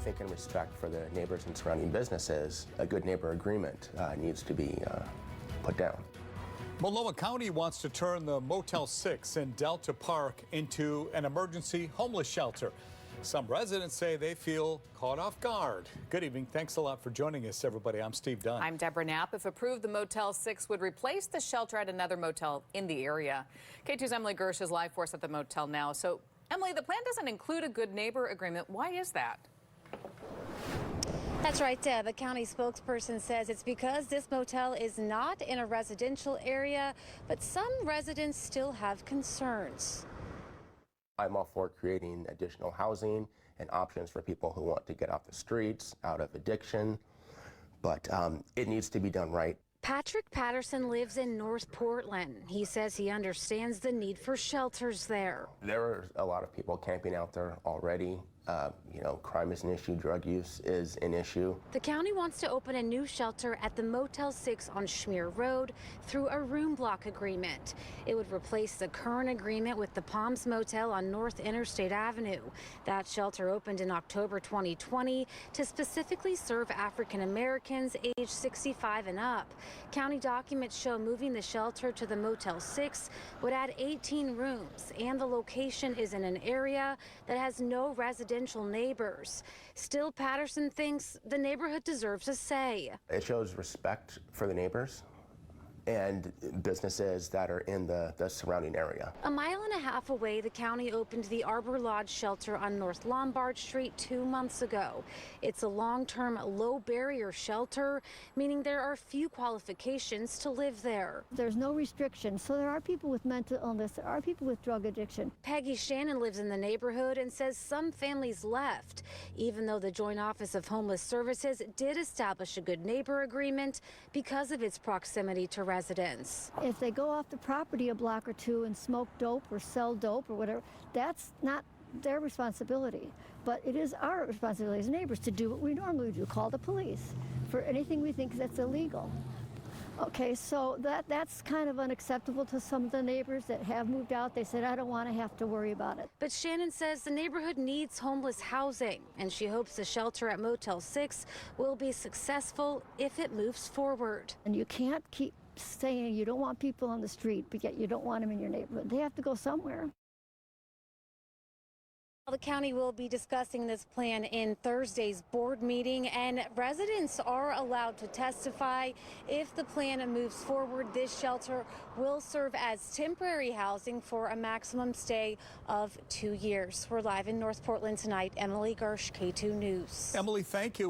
think in respect for the neighbors and surrounding businesses, a good neighbor agreement needs to be put down. Multnomah County wants to turn the Motel 6 in Delta Park into an emergency homeless shelter. Some residents say they feel caught off guard. Good evening. Thanks a lot for joining us, everybody. I'm Steve Dunn. I'm Deborah Knapp. If approved, the Motel 6 would replace the shelter at another motel in the area. K2's Emily Gersh is live for us at the motel now. So, Emily, the plan doesn't include a good neighbor agreement. Why is that? That's right, Deb. A county spokesperson says it's because this motel is not in a residential area, but some residents still have concerns. I'm all for creating additional housing and options for people who want to get off the streets, out of addiction, but it needs to be done right. Patrick Patterson lives in North Portland. He says he understands the need for shelters there. There are a lot of people camping out there already. Crime is an issue, drug use is an issue. The county wants to open a new shelter at the Motel 6 on Schmeer Road through a room block agreement. It would replace the current agreement with the Palms Motel on North Interstate Avenue. That shelter opened in October 2020 to specifically serve African Americans aged 65 and up. County documents show moving the shelter to the Motel 6 would add 18 rooms, and the location is in an area that has no residential neighbors. Still, Patterson thinks the neighborhood deserves a say. It shows respect for the neighbors and businesses that are in the surrounding area. A mile and a half away, the county opened the Arbor Lodge shelter on North Lombard Street 2 months ago. It's a long-term, low-barrier shelter, meaning there are few qualifications to live there. There's no restrictions, so there are people with mental illness, there are people with drug addiction. Peggy Shannon lives in the neighborhood and says some families left, even though the Joint Office of Homeless Services did establish a good neighbor agreement because of its proximity to residents. If they go off the property a block or two and smoke dope or sell dope or whatever, that's not their responsibility. But it is our responsibility as neighbors to do what we normally do, call the police for anything we think that's illegal. Okay, so that's kind of unacceptable to some of the neighbors that have moved out. They said, I don't want to have to worry about it. But Shannon says the neighborhood needs homeless housing, and she hopes the shelter at Motel 6 will be successful if it moves forward. And you can't keep saying you don't want people on the street, but yet you don't want them in your neighborhood. They have to go somewhere. The county will be discussing this plan in Thursday's board meeting, and residents are allowed to testify. If the plan moves forward, this shelter will serve as temporary housing for a maximum stay of 2 years. We're live in North Portland tonight. Emily Gersh, K2 News. Emily, thank you.